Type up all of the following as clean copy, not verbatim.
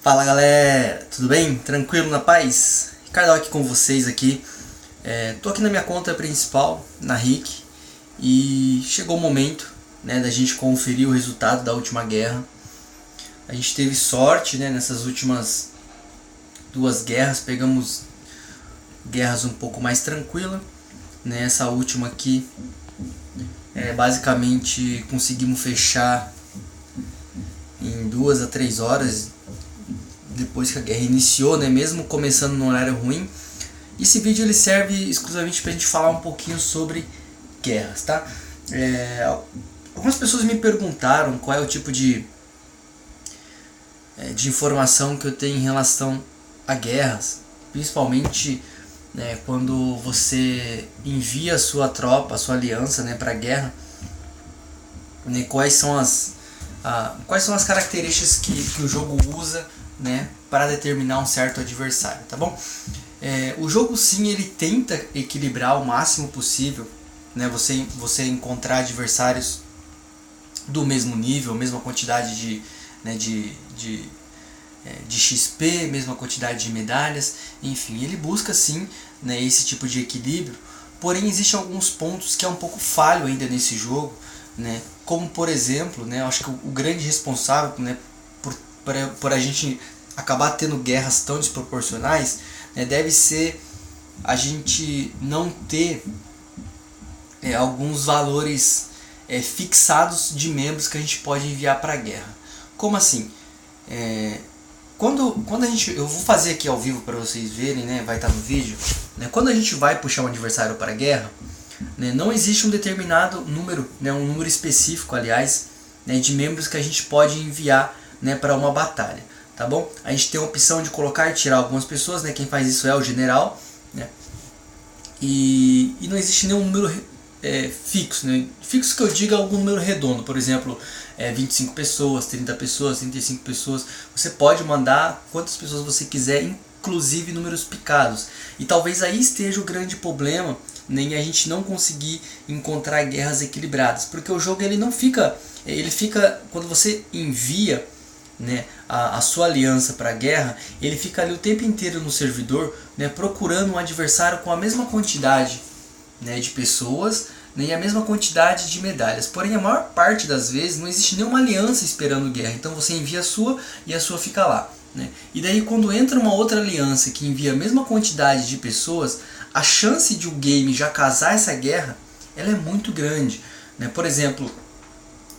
Fala galera, tudo bem? Tranquilo, na paz? Ricardo aqui com vocês aqui. Tô aqui na minha conta principal, na RIC, e chegou o momento, né, da gente conferir o resultado da última guerra. A gente teve sorte, né, nessas últimas duas guerras, pegamos guerras um pouco mais tranquilas, né? Essa última aqui, basicamente conseguimos fechar em 2 a 3 horas depois que a guerra iniciou, né? Mesmo começando no horário ruim. Esse vídeo ele serve exclusivamente para a gente falar um pouquinho sobre guerras, tá? Algumas pessoas me perguntaram qual é o tipo de informação que eu tenho em relação a guerras, principalmente, né, quando você envia a sua tropa, a sua aliança, né, para a guerra, né, quais são as características que o jogo usa, né, para determinar um certo adversário, tá bom? O jogo sim, ele tenta equilibrar o máximo possível, né, você encontrar adversários do mesmo nível, mesma quantidade de XP, mesma quantidade de medalhas, enfim, ele busca sim, né, esse tipo de equilíbrio. Porém, existem alguns pontos que é um pouco falho ainda nesse jogo, né, como por exemplo, né, eu acho que o grande responsável, né, por a gente acabar tendo guerras tão desproporcionais, né, deve ser a gente não ter alguns valores fixados de membros que a gente pode enviar para a guerra. Como assim? Quando eu vou fazer aqui ao vivo para vocês verem, né, vai estar no vídeo, né, quando a gente vai puxar um adversário para a guerra, né, não existe um determinado número, né, um número específico, aliás, né, de membros que a gente pode enviar, né, para uma batalha, tá bom? A gente tem a opção de colocar e tirar algumas pessoas, né, quem faz isso é o general, né, e não existe nenhum número fixo, né? Fixo que eu diga algum número redondo, por exemplo, 25 pessoas, 30 pessoas, 35 pessoas. Você pode mandar quantas pessoas você quiser, inclusive números picados. E talvez aí esteja o grande problema, nem a gente não conseguir encontrar guerras equilibradas, porque o jogo ele não fica, ele fica, quando você envia, né, a sua aliança para a guerra, ele fica ali o tempo inteiro no servidor, né, procurando um adversário com a mesma quantidade, né, de pessoas, né, e a mesma quantidade de medalhas. Porém, a maior parte das vezes não existe nenhuma aliança esperando guerra, então você envia a sua e a sua fica lá, né? E daí quando entra uma outra aliança que envia a mesma quantidade de pessoas, a chance de o game já casar essa guerra, ela é muito grande, né? Por exemplo,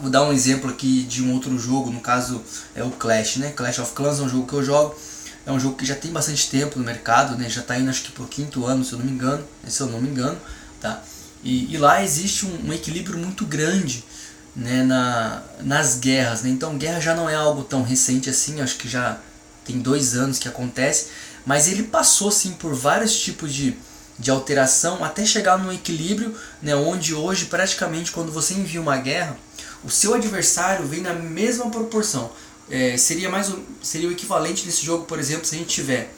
vou dar um exemplo aqui de um outro jogo, no caso é o Clash, né? Clash of Clans é um jogo que eu jogo, é um jogo que já tem bastante tempo no mercado, né? Já está indo acho que por 5º ano, se eu não me engano, tá? E lá existe um equilíbrio muito grande, né, nas guerras, né? Então guerra já não é algo tão recente assim, acho que já tem 2 anos que acontece, mas ele passou sim por vários tipos de alteração até chegar num equilíbrio, né, onde hoje praticamente quando você envia uma guerra, o seu adversário vem na mesma proporção. Seria o equivalente desse jogo, por exemplo, se a gente tiver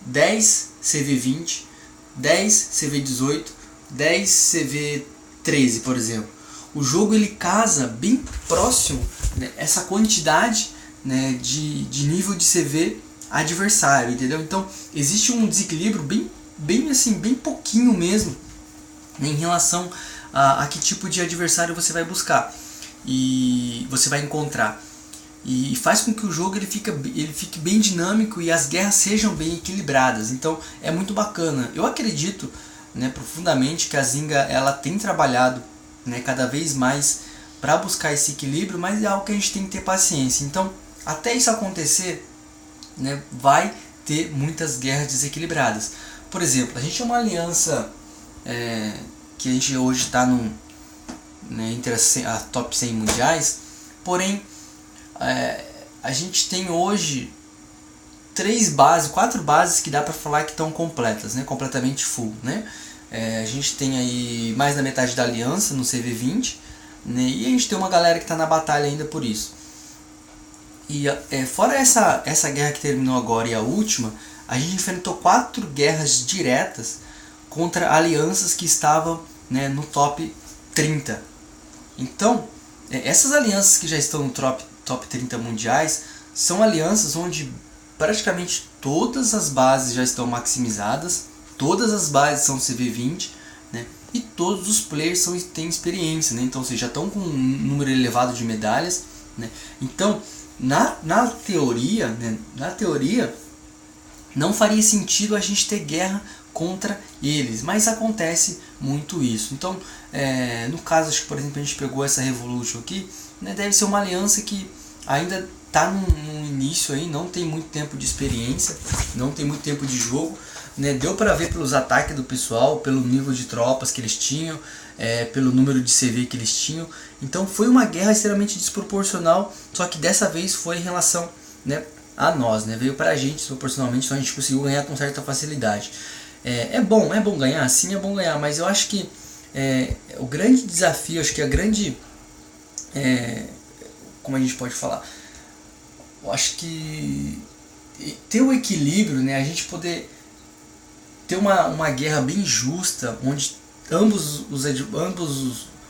10 CV20, 10 CV18, 10 CV13, por exemplo. O jogo ele casa bem próximo, né, essa quantidade, né, de nível de CV adversário, entendeu? Então existe um desequilíbrio bem pouquinho mesmo, né, em relação a que tipo de adversário você vai buscar e você vai encontrar. E faz com que o jogo ele fique bem dinâmico e as guerras sejam bem equilibradas. Então é muito bacana. Eu acredito, né, profundamente que a Zynga ela tem trabalhado, né, cada vez mais para buscar esse equilíbrio, mas é algo que a gente tem que ter paciência. Então até isso acontecer, né, vai ter muitas guerras desequilibradas. Por exemplo, a gente é uma aliança que a gente hoje está entre a top 100 mundiais, porém a gente tem hoje 4 bases que dá para falar que estão completas, né, completamente full, né? A gente tem aí mais da metade da aliança no CV20, né, e a gente tem uma galera que está na batalha ainda por isso. E fora essa guerra que terminou agora e a última, a gente enfrentou 4 guerras diretas contra alianças que estavam, né, no top 30. Então, essas alianças que já estão no top 30 mundiais são alianças onde praticamente todas as bases já estão maximizadas, todas as bases são CV20, né? E todos os players têm experiência, né? Então vocês já estão com um número elevado de medalhas, né? Então na teoria, né? Na teoria não faria sentido a gente ter guerra contra eles, mas acontece muito isso. Então no caso, acho que por exemplo a gente pegou essa Revolution aqui, né? Deve ser uma aliança que ainda está no início aí, não tem muito tempo de experiência, não tem muito tempo de jogo, né? Deu para ver pelos ataques do pessoal, pelo nível de tropas que eles tinham, pelo número de CV que eles tinham. Então foi uma guerra extremamente desproporcional, só que dessa vez foi em relação, né, a nós, né? Veio para a gente proporcionalmente, então a gente conseguiu ganhar com certa facilidade. É bom ganhar, sim, é bom ganhar, mas eu acho que o grande desafio, acho que a grande, como a gente pode falar, eu acho que ter o equilíbrio, né, a gente poder ter uma guerra bem justa, onde ambos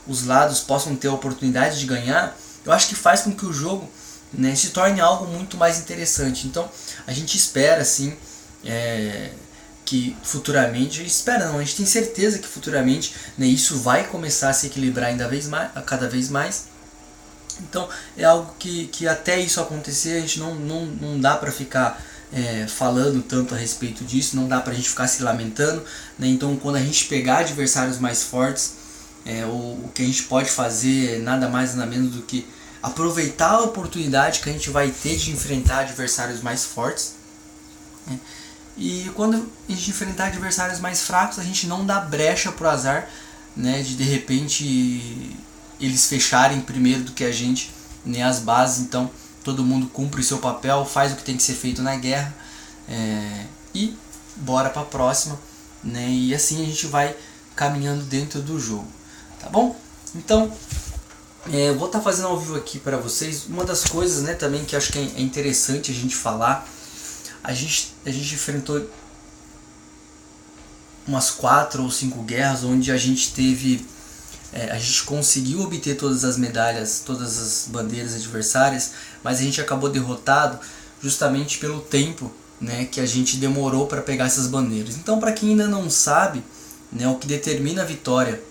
os lados possam ter a oportunidade de ganhar, eu acho que faz com que o jogo, né, se torne algo muito mais interessante. Então a gente espera assim, que futuramente, a gente tem certeza que futuramente, né, isso vai começar a se equilibrar cada vez mais. Então é algo que até isso acontecer a gente não dá para ficar falando tanto a respeito disso, não dá pra gente ficar se lamentando, né? Então quando a gente pegar adversários mais fortes, o que a gente pode fazer é nada mais nada menos do que aproveitar a oportunidade que a gente vai ter de enfrentar adversários mais fortes, né? E quando a gente enfrentar adversários mais fracos, a gente não dá brecha pro azar, né, de repente eles fecharem primeiro do que a gente, né, as bases. Então todo mundo cumpre o seu papel, faz o que tem que ser feito na guerra, e bora para a próxima, né? E assim a gente vai caminhando dentro do jogo, tá bom? Então eu vou estar fazendo ao vivo aqui para vocês uma das coisas, né, também que acho que é interessante a gente falar. A gente enfrentou umas 4 ou 5 guerras onde a gente teve, a gente conseguiu obter todas as medalhas, todas as bandeiras adversárias, mas a gente acabou derrotado justamente pelo tempo, né, que a gente demorou para pegar essas bandeiras. Então, para quem ainda não sabe, né, o que determina a vitória,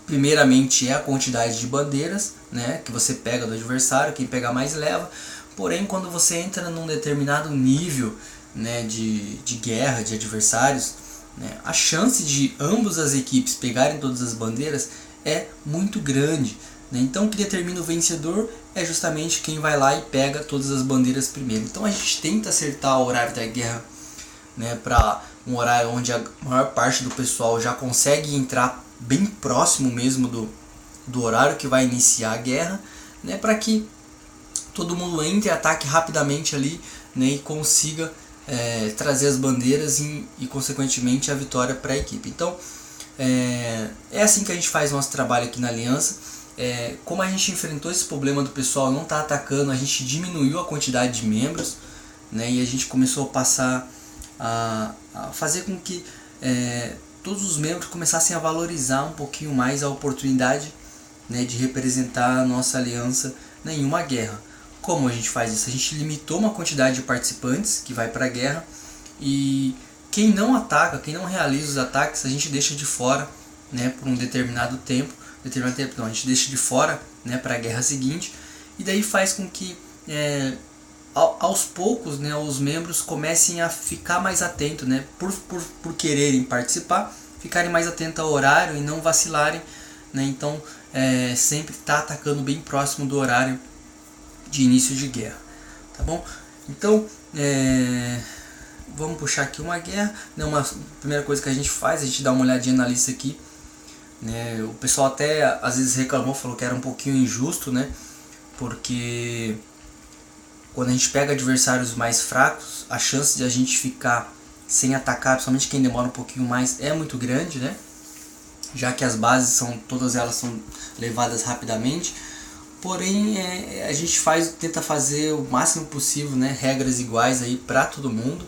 primeiramente é a quantidade de bandeiras, né, que você pega do adversário, quem pegar mais leva. Porém, quando você entra num determinado nível, né, de guerra, de adversários, né, a chance de ambas as equipes pegarem todas as bandeiras é muito grande, né? Então o que determina o vencedor é justamente quem vai lá e pega todas as bandeiras primeiro. Então a gente tenta acertar o horário da guerra, né, para um horário onde a maior parte do pessoal já consegue entrar bem próximo mesmo do horário que vai iniciar a guerra, né, para que todo mundo entre e ataque rapidamente ali, né, e consiga trazer as bandeiras e consequentemente a vitória para a equipe. Então é assim que a gente faz o nosso trabalho aqui na Aliança. Como a gente enfrentou esse problema do pessoal não estar atacando, a gente diminuiu a quantidade de membros, né, e a gente começou a passar a fazer com que todos os membros começassem a valorizar um pouquinho mais a oportunidade, né, de representar a nossa aliança, né, em uma guerra. Como a gente faz isso? A gente limitou uma quantidade de participantes que vai para a guerra, e quem não ataca, quem não realiza os ataques, a gente deixa de fora, né, por um determinado tempo. Não, a gente deixa de fora, né, para a guerra seguinte, e daí faz com que aos poucos, né, os membros comecem a ficar mais atentos, né, por quererem participar, ficarem mais atentos ao horário e não vacilarem, né? Então sempre está atacando bem próximo do horário de início de guerra, tá bom? Então vamos puxar aqui uma guerra, né? Uma primeira coisa que a gente faz, a gente dá uma olhadinha na lista aqui, né? O pessoal até às vezes reclamou, falou que era um pouquinho injusto, né? Porque quando a gente pega adversários mais fracos, a chance de a gente ficar sem atacar, principalmente quem demora um pouquinho mais, é muito grande, né? Já que as bases todas elas são levadas rapidamente. Porém, a gente tenta fazer o máximo possível, né, regras iguais aí para todo mundo,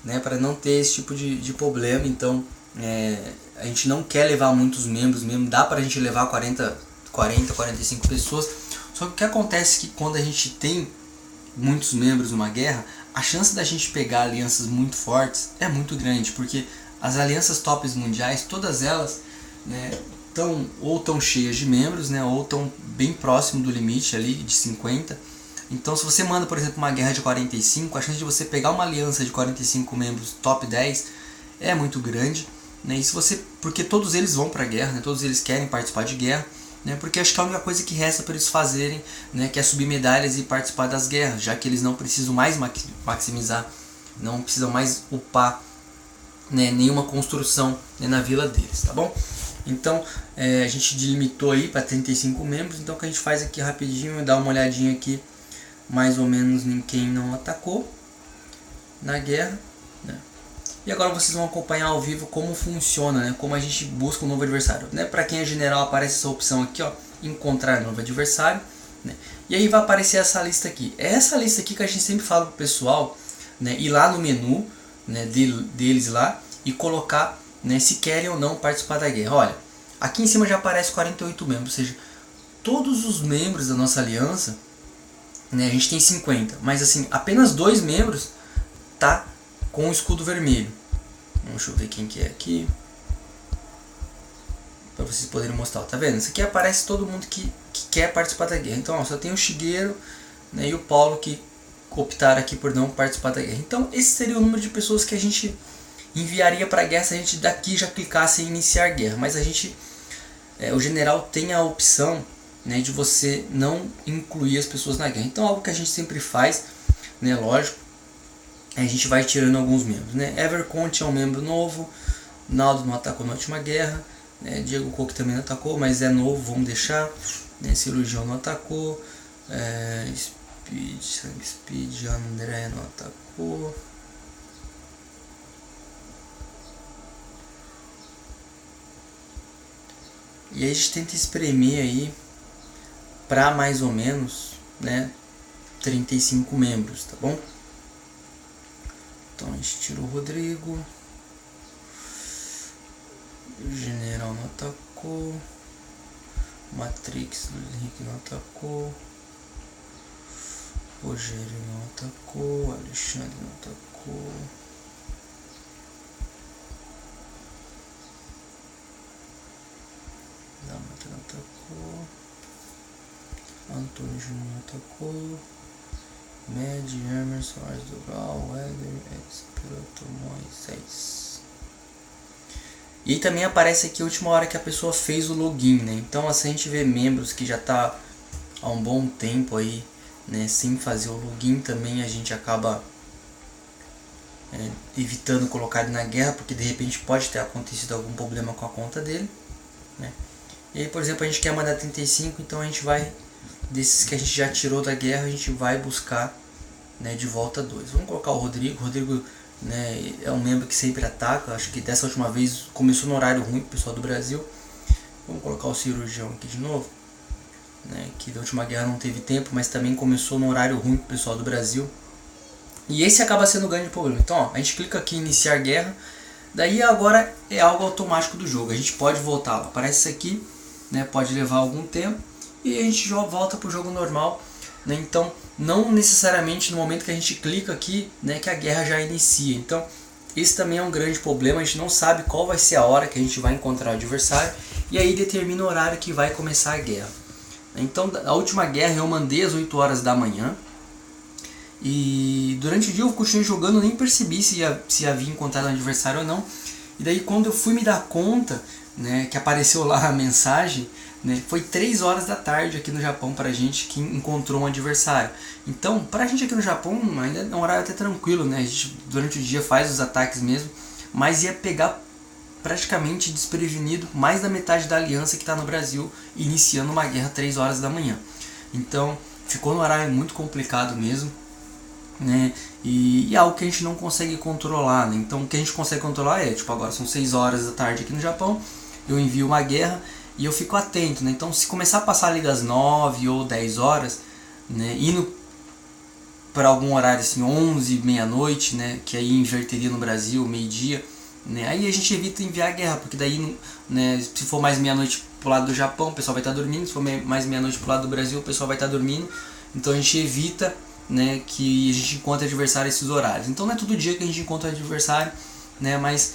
né, para não ter esse tipo de problema. Então a gente não quer levar muitos membros mesmo, dá para a gente levar 40, 45 pessoas. Só que o que acontece é que quando a gente tem muitos membros numa guerra, a chance da gente pegar alianças muito fortes é muito grande, porque as alianças tops mundiais, todas elas, né, tão cheias de membros, né, ou estão bem próximo do limite ali de 50. Então se você manda, por exemplo, uma guerra de 45, a chance de você pegar uma aliança de 45 membros top 10 é muito grande, né, e se você, porque todos eles vão para a guerra, né, todos eles querem participar de guerra, né, porque acho que a única coisa que resta para eles fazerem, né, que é subir medalhas e participar das guerras, já que eles não precisam mais maximizar, não precisam mais upar, né, nenhuma construção, né, na vila deles, tá bom? Então a gente delimitou aí para 35 membros, então o que a gente faz aqui rapidinho é dar uma olhadinha aqui, mais ou menos em quem não atacou na guerra, né? E agora vocês vão acompanhar ao vivo como funciona, né, como a gente busca um novo adversário, né? Para quem é general aparece essa opção aqui, ó, encontrar novo adversário, né? E aí vai aparecer essa lista aqui. É essa lista aqui que a gente sempre fala pro pessoal, né, ir lá no menu, né, deles lá e colocar, né, se querem ou não participar da guerra. Olha, aqui em cima já aparece 48 membros, ou seja, todos os membros da nossa aliança, né, a gente tem 50, mas assim, apenas 2 membros tá com o escudo vermelho. Deixa eu ver quem que é aqui, para vocês poderem mostrar, tá vendo? Isso aqui aparece todo mundo que quer participar da guerra. Então ó, só tem o Shigeru, né, e o Paulo que optaram aqui por não participar da guerra. Então esse seria o número de pessoas que a gente enviaria para a guerra se a gente daqui já clicasse em iniciar guerra. Mas a gente, o general tem a opção, né, de você não incluir as pessoas na guerra. Então algo que a gente sempre faz, né, lógico, a gente vai tirando alguns membros, né? Everconte é um membro novo, Naldo não atacou na última guerra, né? Diego Coque também não atacou, mas é novo, vamos deixar, né? Cirurgião não atacou, Speed, André não atacou, e aí a gente tenta espremer aí para mais ou menos, né, 35 membros, tá bom? Então a gente tira o Rodrigo, o General não atacou, Matrix do Henrique não atacou, Rogério não atacou, Alexandre não atacou, Damata não atacou, Antônio Júnior não atacou, Med, Emerson, Ars Duval, Weather, Expiroto, Moisés. E também aparece aqui a última hora que a pessoa fez o login, né? Então assim, a gente vê membros que já tá há um bom tempo aí, né, sem fazer o login, também a gente acaba evitando colocar ele na guerra, porque de repente pode ter acontecido algum problema com a conta dele, né? E aí, por exemplo, a gente quer mandar 35, então a gente vai, desses que a gente já tirou da guerra, a gente vai buscar, né, de volta 2. Vamos colocar o Rodrigo. O Rodrigo, né, é um membro que sempre ataca. Acho que dessa última vez começou no horário ruim pro pessoal do Brasil. Vamos colocar o Cirurgião aqui de novo, né, que da última guerra não teve tempo, mas também começou no horário ruim pro pessoal do Brasil. E esse acaba sendo o grande problema. Então ó, a gente clica aqui em iniciar guerra. Daí agora é algo automático do jogo. A gente pode voltar lá. Aparece isso aqui, né, pode levar algum tempo. E a gente já volta para o jogo normal, né? Então não necessariamente no momento que a gente clica aqui, né, que a guerra já inicia. Então esse também é um grande problema, a gente não sabe qual vai ser a hora que a gente vai encontrar o adversário, e aí determina o horário que vai começar a guerra. Então a última guerra eu mandei às 8 horas da manhã, e durante o dia eu continuei jogando, nem percebi se havia encontrado um adversário ou não. E daí quando eu fui me dar conta, né, que apareceu lá a mensagem, né, foi 3 horas da tarde aqui no Japão pra gente que encontrou um adversário. Então, pra gente aqui no Japão ainda é um horário até tranquilo, né? A gente durante o dia faz os ataques mesmo, mas ia pegar praticamente desprevenido mais da metade da aliança que está no Brasil iniciando uma guerra 3 horas da manhã. Então, ficou no horário muito complicado mesmo, né? E é algo que a gente não consegue controlar, né? Então, o que a gente consegue controlar é, tipo, agora são 6 horas da tarde aqui no Japão, eu envio uma guerra e eu fico atento, né? Então se começar a passar ali das 9 ou 10 horas, né, indo para algum horário assim, 11, meia-noite, né, que aí inverteria no Brasil, meio-dia, né, aí a gente evita enviar a guerra, porque daí, né, se for mais meia-noite pro lado do Japão, o pessoal vai estar dormindo, se for mais meia-noite pro lado do Brasil, o pessoal vai estar dormindo, então a gente evita, né, que a gente encontra adversário esses horários. Então não é todo dia que a gente encontra adversário, né, mas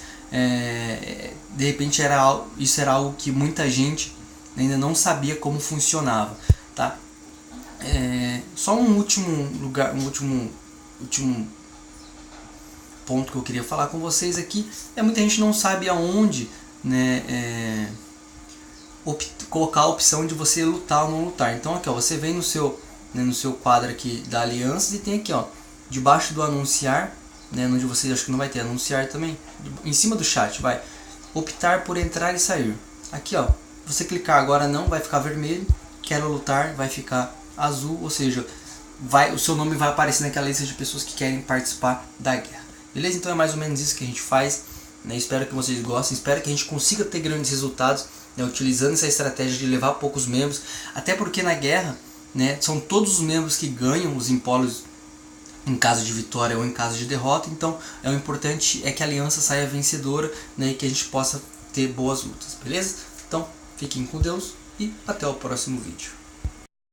de repente isso era algo que muita gente ainda não sabia como funcionava, tá? Só um último ponto que eu queria falar com vocês aqui muita gente não sabe aonde, né, colocar a opção de você lutar ou não lutar. Então aqui, ó, você vem no seu quadro aqui da aliança e tem aqui, ó, debaixo do anunciar, né, onde você acho que não vai ter anunciar também, em cima do chat vai optar por entrar e sair. Aqui, ó, você clicar agora não, vai ficar vermelho, quero lutar, vai ficar azul, ou seja, o seu nome vai aparecer naquela lista de pessoas que querem participar da guerra. Beleza? Então é mais ou menos isso que a gente faz, né? Espero que vocês gostem, espero que a gente consiga ter grandes resultados, né, utilizando essa estratégia de levar poucos membros, até porque na guerra, né, são todos os membros que ganham os empólios em caso de vitória ou em caso de derrota. Então o importante é que a aliança saia vencedora, né, e que a gente possa ter boas lutas, beleza? Então fiquem com Deus e até o próximo vídeo.